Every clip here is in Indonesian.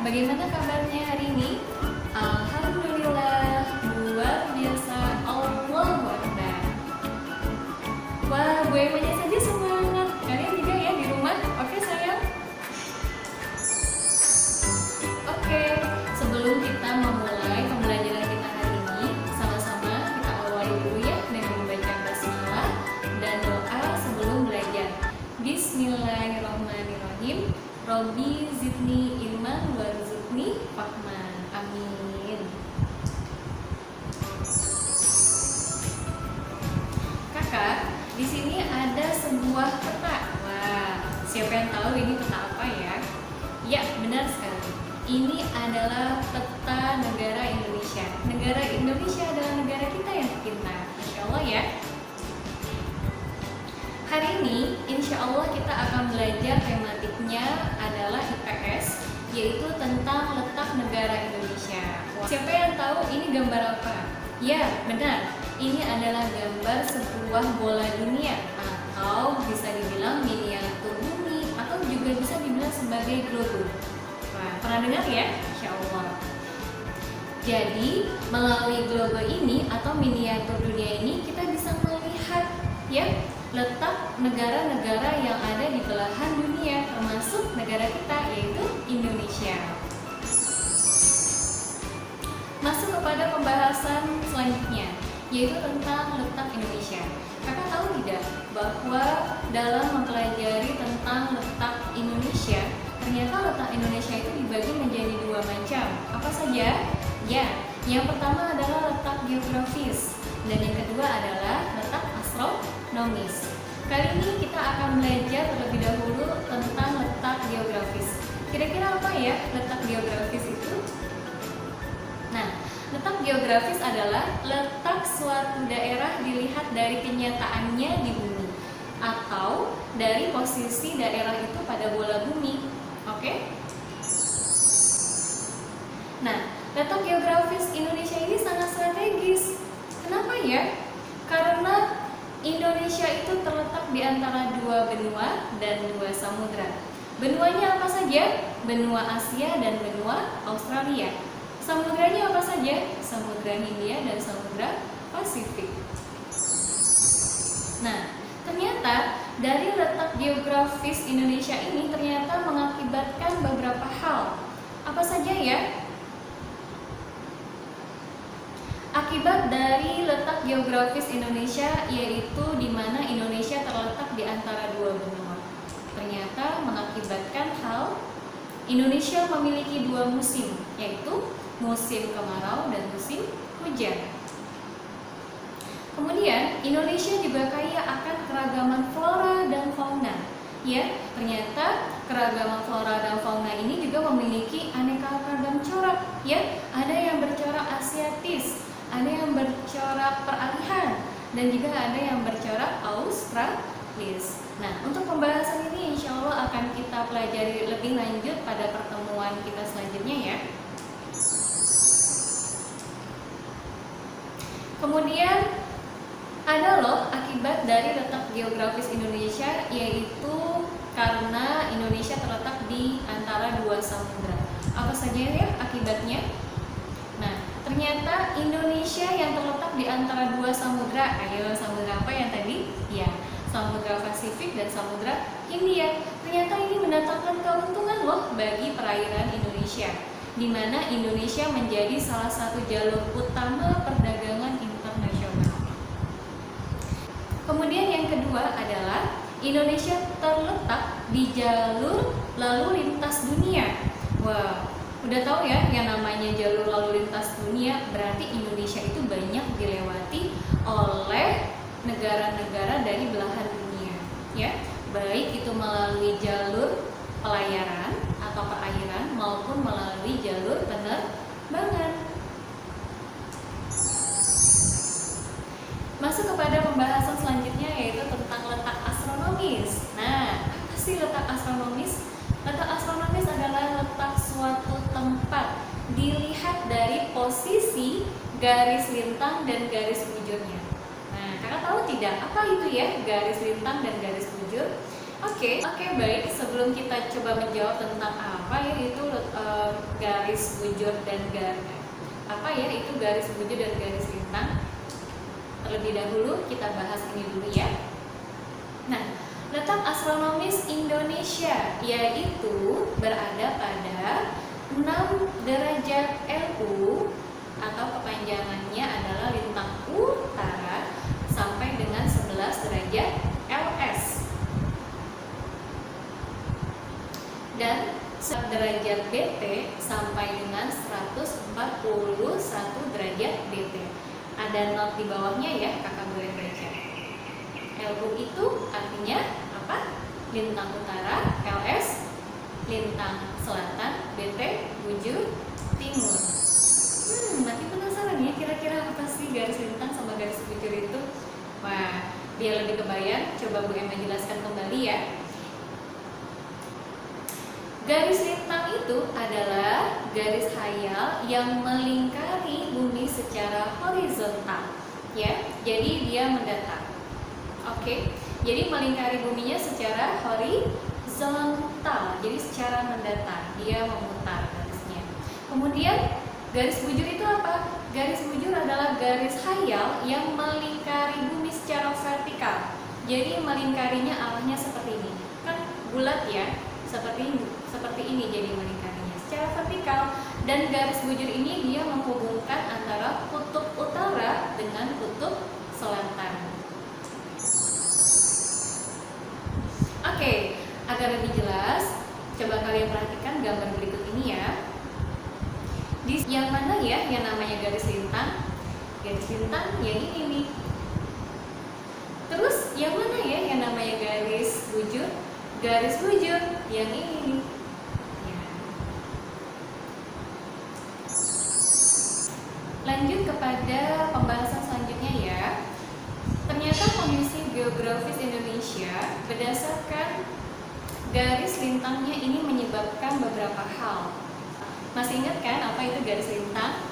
bagaimana kabarnya hari ini? Alhamdulillah, luar biasa, Allahu Akbar. Wah, Bu Emanya saja semangat. Kalian juga ya di rumah? Oke sayang? Oke, sebelum kita memulai pembelajaran kita hari ini, sama-sama kita awali dulu ya dengan membaca basmalah dan doa sebelum belajar. Bismillahirrahmanirrahim. Robbi zidni ilman warzuqni fahman. Amin. Kakak, di sini ada sebuah peta. Wah, siapa yang tahu ini peta apa ya? Ya, benar sekali. Ini adalah peta negara Indonesia. Negara Indonesia adalah negara kita yang tercinta. Masya Allah ya. Hari ini, insya Allah kita akan belajar tematiknya adalah IPS, yaitu tentang letak negara Indonesia. Siapa yang tahu ini gambar apa? Ya, benar. Ini adalah gambar sebuah bola dunia, atau bisa dibilang miniatur bumi, atau juga bisa dibilang sebagai globe. Wah, pernah dengar ya? Insya Allah. Jadi, melalui globe ini atau miniatur dunia ini, kita bisa melihat ya letak negara-negara yang ada di belahan dunia, termasuk negara kita, yaitu Indonesia. Masuk kepada pembahasan selanjutnya, yaitu tentang letak Indonesia. Kakak tahu tidak bahwa dalam mempelajari tentang letak Indonesia, ternyata letak Indonesia itu dibagi menjadi dua macam. Apa saja? Ya, yang pertama adalah letak geografis, dan yang kedua adalah letak astronomis. Kali ini kita akan belajar terlebih dahulu tentang letak geografis. Kira-kira apa ya letak geografis itu? Nah, letak geografis adalah letak suatu daerah dilihat dari kenyataannya di bumi, atau dari posisi daerah itu pada bola bumi. Oke? Nah, letak geografis Indonesia ini sangat strategis. Kenapa ya? Karena Indonesia itu terletak di antara dua benua dan dua samudra. Benuanya apa saja? Benua Asia dan benua Australia. Samudranya apa saja? Samudra Hindia dan Samudra Pasifik. Nah, ternyata dari letak geografis Indonesia ini ternyata mengakibatkan beberapa hal. Apa saja ya? Akibat dari letak geografis Indonesia, yaitu di mana Indonesia terletak di antara dua benua, ternyata mengakibatkan hal Indonesia memiliki dua musim, yaitu musim kemarau dan musim hujan. Kemudian Indonesia juga kaya akan keragaman flora dan fauna. Ya, ternyata keragaman flora dan fauna ini juga memiliki aneka ragam corak. Ya, ada yang bercorak asiatis, ada yang bercorak peralihan, dan juga ada yang bercorak australis. Nah, untuk pembahasan ini insya Allah akan kita pelajari lebih lanjut pada pertemuan kita selanjutnya ya. Kemudian ada loh akibat dari letak geografis Indonesia, yaitu karena Indonesia terletak di antara dua samudra. Apa saja ya akibatnya? Nah, ternyata Indonesia yang terletak di antara dua samudra. Ayo, samudra apa yang tadi? Ya, Samudra Pasifik dan Samudra Hindia. Ternyata ini mendatangkan keuntungan loh bagi perairan Indonesia, di mana Indonesia menjadi salah satu jalur utama perdagangan internasional. Kemudian yang kedua adalah Indonesia terletak di jalur lalu lintas dunia. Wah, udah tahu ya yang namanya jalur lalu lintas dunia, berarti Indonesia itu banyak dilewati oleh negara-negara dari belahan dunia, ya, baik itu melalui jalur pelayaran atau perairan maupun melalui jalur penerbangan. Masuk kepada pembahasan selanjutnya, yaitu tentang letak astronomis. Nah, apa sih letak astronomis? Letak astronomis adalah letak suatu tempat dilihat dari posisi garis lintang dan garis bujurnya. Nah, kakak tahu tidak apa itu ya garis lintang dan garis bujur? Oke, baik. Sebelum kita coba menjawab tentang apa ya itu garis bujur dan garis bujur dan garis lintang, terlebih dahulu kita bahas ini dulu ya. Nah, letak astronomis Indonesia yaitu berada pada 6 derajat LU atau kepanjangannya adalah lintang utara sampai dengan 11 derajat LS. Dan derajat BT sampai dengan 141 derajat BT. Ada not di bawahnya ya, kakak boleh baca. LU itu artinya apa? Lintang utara, LS lintang selatan, BT bujur timur. Nanti penasaran ya kira-kira apa sih garis lintang sama garis bujur itu? Wah, biar lebih kebayang, coba Bu Emma jelaskan kembali ya. Garis lintang itu adalah garis khayal yang melingkari bumi secara horizontal, ya. Jadi dia mendatar. Jadi melingkari buminya secara horizontal. Jadi secara mendatar, dia memutar garisnya. Kemudian garis bujur itu apa? Garis bujur adalah garis khayal yang melingkari bumi secara vertikal. Jadi melingkarinya arahnya seperti ini. Kan bulat ya, seperti ini jadi melingkarinya secara vertikal. Dan garis bujur ini dia menghubungkan antara kutub utara dengan kutub selatan. Agar lebih jelas, coba kalian perhatikan gambar berikut ini ya. Yang mana ya yang namanya garis lintang? Garis lintang yang ini nih. Terus yang mana ya yang namanya garis bujur? Garis bujur yang ini nih. Ya. Lanjut kepada pembahasan selanjutnya ya. Ternyata kondisi geografis Indonesia berdasarkan garis lintangnya ini menyebabkan beberapa hal. Masih ingat kan apa itu garis lintang?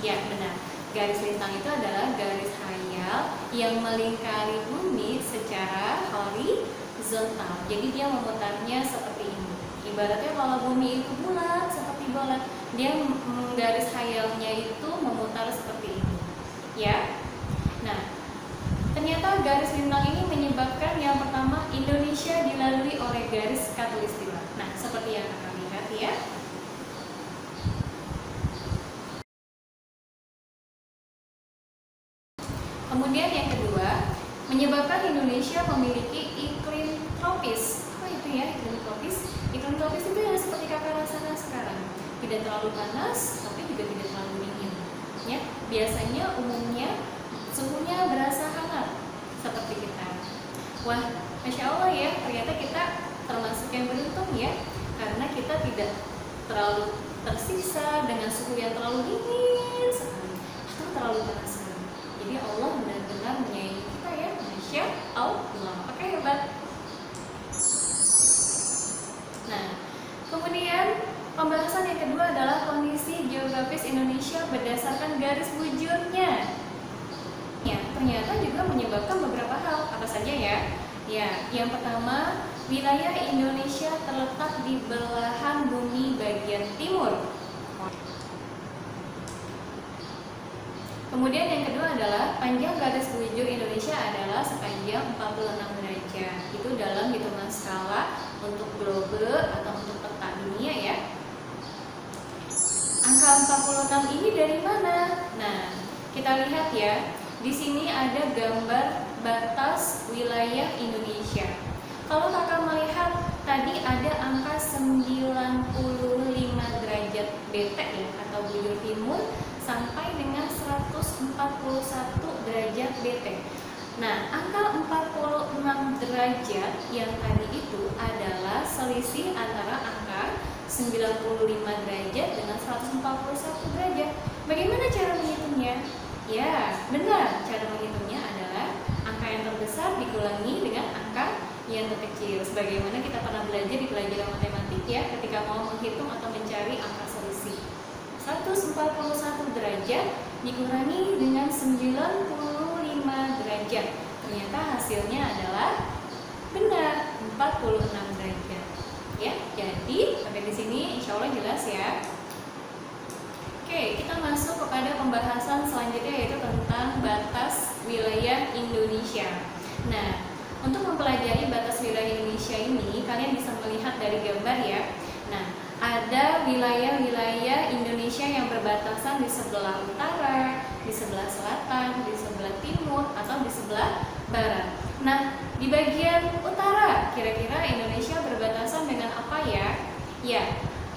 Ya, benar. Garis lintang itu adalah garis khayal yang melingkari bumi secara horizontal. Jadi dia memutarnya seperti ini. Ibaratnya kalau bumi itu bulat seperti bola, dia garis khayalnya itu memutar seperti ini. Ya. Nah, ternyata garis lintang ini menyebabkan yang pertama Indonesia dilalui oleh garis khatulistiwa. Nah, seperti yang akan lihat ya. Kemudian yang kedua, menyebabkan Indonesia memiliki iklim tropis. Apa itu ya iklim tropis? Iklim tropis itu yang seperti kakak rasakan sekarang. Tidak terlalu panas, tapi juga tidak terlalu dingin. Ya, biasanya umumnya suhunya berasa hangat seperti kita. Wah, Masya Allah ya, ternyata kita termasuk yang beruntung ya, karena kita tidak terlalu tersiksa dengan suhu yang terlalu dingin sekali atau terlalu panas sekali. Jadi Allah benar-benar menyayangi kita ya, Masya Allah. Oke, hebat. Nah, kemudian pembahasan yang kedua adalah kondisi geografis Indonesia berdasarkan garis bujurnya. Ya, ternyata juga menyebabkan beberapa hal. Apa saja ya? Ya, yang pertama, wilayah Indonesia terletak di belahan bumi bagian timur. Kemudian yang kedua adalah panjang garis bujur Indonesia adalah sepanjang 46 derajat. Itu dalam hitungan skala untuk globe atau untuk peta dunia ya. Angka 46 ini dari mana? Nah, kita lihat ya. Di sini ada gambar batas wilayah Indonesia. Kalau kakak melihat tadi ada angka 95 derajat BT ya, atau bujur timur sampai dengan 141 derajat BT. Nah, angka 46 derajat yang tadi itu adalah selisih antara angka 95 derajat dengan 141 derajat. Bagaimana cara menghitungnya? Ya, benar. Cara menghitungnya adalah angka yang terbesar dikurangi dengan angka yang terkecil. Sebagaimana kita pernah belajar di pelajaran matematik ya, ketika mau menghitung atau mencari angka selisih. 141 derajat dikurangi dengan 95 derajat. Ternyata hasilnya adalah benar. 46 derajat. Ya, jadi sampai di sini insya Allah jelas ya. Oke, kita masuk kepada pembahasan selanjutnya yaitu tentang batas wilayah Indonesia. Nah, untuk mempelajari batas wilayah Indonesia ini, kalian bisa melihat dari gambar ya. Nah, ada wilayah-wilayah Indonesia yang berbatasan di sebelah utara, di sebelah selatan, di sebelah timur, atau di sebelah barat. Nah, di bagian utara, kira-kira Indonesia berbatasan dengan apa ya? Ya,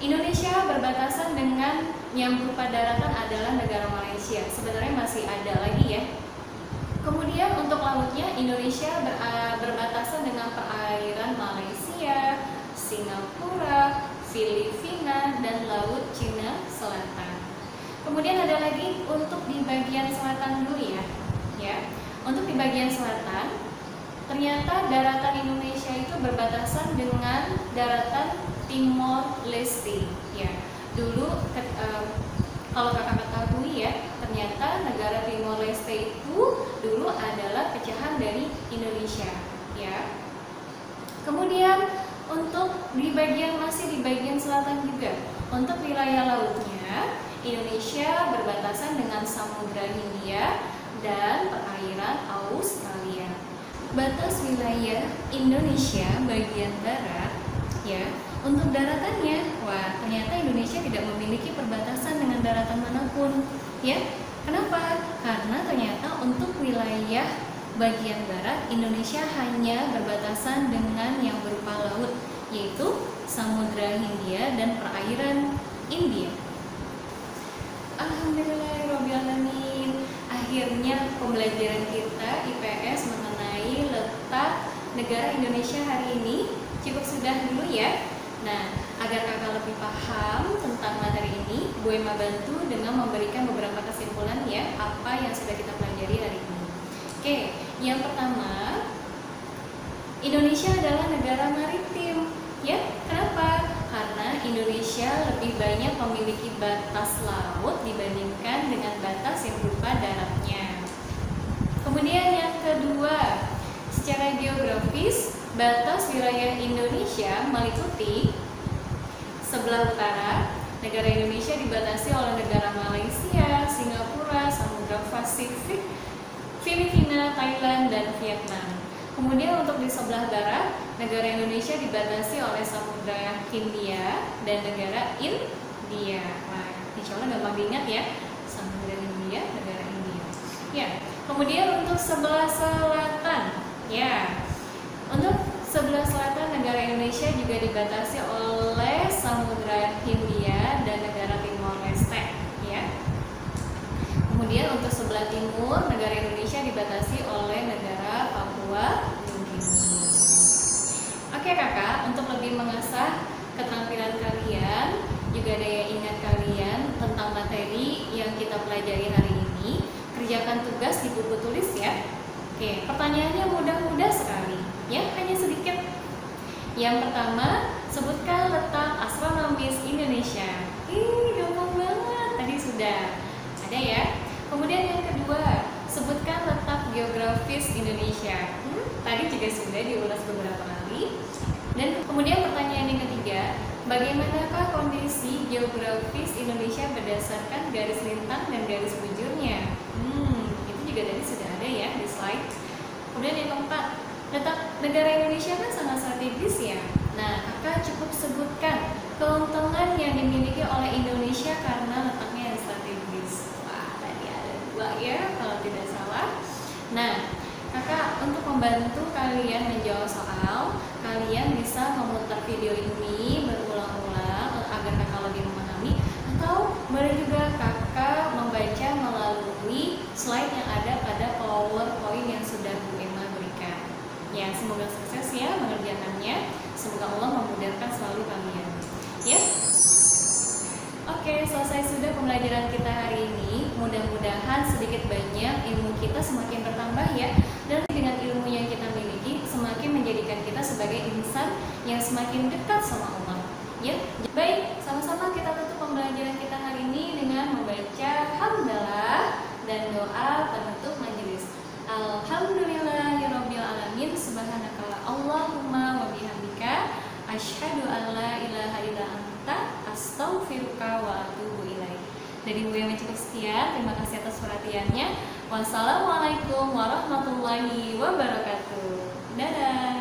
Indonesia berbatasan dengan yang berupa daratan adalah negara Malaysia. Sebenarnya masih ada lagi ya. Kemudian untuk lautnya, Indonesia berbatasan dengan perairan Malaysia, Singapura, Filipina, dan Laut Cina Selatan. Kemudian ada lagi untuk di bagian selatan dulu ya. Untuk di bagian selatan, ternyata daratan Indonesia itu berbatasan dengan daratan Timor Leste. Ya, dulu kalau kakak ketahui ya, ternyata negara Timor Leste itu dulu adalah pecahan dari Indonesia. Ya. Kemudian untuk masih di bagian selatan juga, untuk wilayah lautnya, Indonesia berbatasan dengan Samudra Hindia dan perairan Australia. Batas wilayah Indonesia bagian barat, ya. Untuk daratannya, wah ternyata Indonesia tidak memiliki perbatasan dengan daratan manapun, ya. Kenapa? Karena ternyata untuk wilayah bagian barat Indonesia hanya berbatasan dengan yang berupa laut, yaitu Samudra Hindia dan perairan India. Alhamdulillahirobbilalamin. Akhirnya pembelajaran kita IPS mengenai letak negara Indonesia hari ini cukup sudah dulu ya. Nah, agar kakak lebih paham tentang materi ini, Bu Emma bantu dengan memberikan beberapa kesimpulan ya, apa yang sudah kita pelajari hari ini. Oke, yang pertama, Indonesia adalah negara maritim. Ya, kenapa? Karena Indonesia lebih banyak memiliki batas laut dibandingkan dengan batas yang berupa daratnya. Kemudian yang kedua, secara geografis, batas wilayah Indonesia meliputi sebelah utara, negara Indonesia dibatasi oleh negara Malaysia, Singapura, Samudra Pasifik, Filipina, Thailand, dan Vietnam. Kemudian untuk di sebelah barat, negara Indonesia dibatasi oleh Samudra Hindia dan negara India. Wah, insya Allah gampang diingat ya, Samudra Hindia, negara India. Ya, kemudian untuk sebelah selatan, ya. Untuk sebelah selatan negara Indonesia juga dibatasi oleh Samudra Hindia dan negara Timor Leste, ya. Kemudian untuk sebelah timur negara Indonesia dibatasi oleh negara Papua Nugini. Oke kakak, untuk lebih mengasah keterampilan kalian, juga daya ingat kalian tentang materi yang kita pelajari hari ini, kerjakan tugas di buku tulis ya. Oke, pertanyaannya mudah-mudah sekali. Ya, hanya sedikit. Yang pertama, sebutkan letak astronomis Indonesia. Gampang banget. Tadi sudah ada ya. Kemudian yang kedua, sebutkan letak geografis Indonesia. Tadi juga sudah diulas beberapa kali. Dan kemudian pertanyaan yang ketiga, bagaimanakah kondisi geografis Indonesia berdasarkan garis lintang dan garis bujurnya? Itu juga tadi sudah ada ya di slide. Kemudian yang keempat, letak negara Indonesia kan sangat strategis ya. Nah, kakak cukup sebutkan keuntungan yang dimiliki oleh Indonesia karena letaknya yang strategis. Wah, tadi ada 2 ya kalau tidak salah. Nah, kakak untuk membantu kalian menjawab soal, kalian bisa memutar video ini berulang-ulang agar kakak lebih memahami, atau boleh juga kakak membaca melalui slide yang ada pada PowerPoint yang sudah Bu Emma berikan. Ya, semoga sukses ya mengerjakannya. Semoga Allah memudahkan selalu kalian. Ya. Oke, selesai sudah pembelajaran kita hari ini. Mudah-mudahan sedikit banyak ilmu kita semakin bertambah ya. Dan dengan ilmu yang kita miliki semakin menjadikan kita sebagai insan yang semakin dekat sama Allah. Ya. Baik, sama-sama kita tutup pembelajaran kita hari ini dengan membaca hamdalah dan doa penutup majelis. Alhamdulillahirabbil alamin. Subhanaka Allahumma wa Asyhadu an la ilaha illa anta astaghfiruka wa atubu ilaik. Dari Ibu yang cukup sekian, terima kasih atas perhatiannya. Wassalamualaikum warahmatullahi wabarakatuh. Dadah.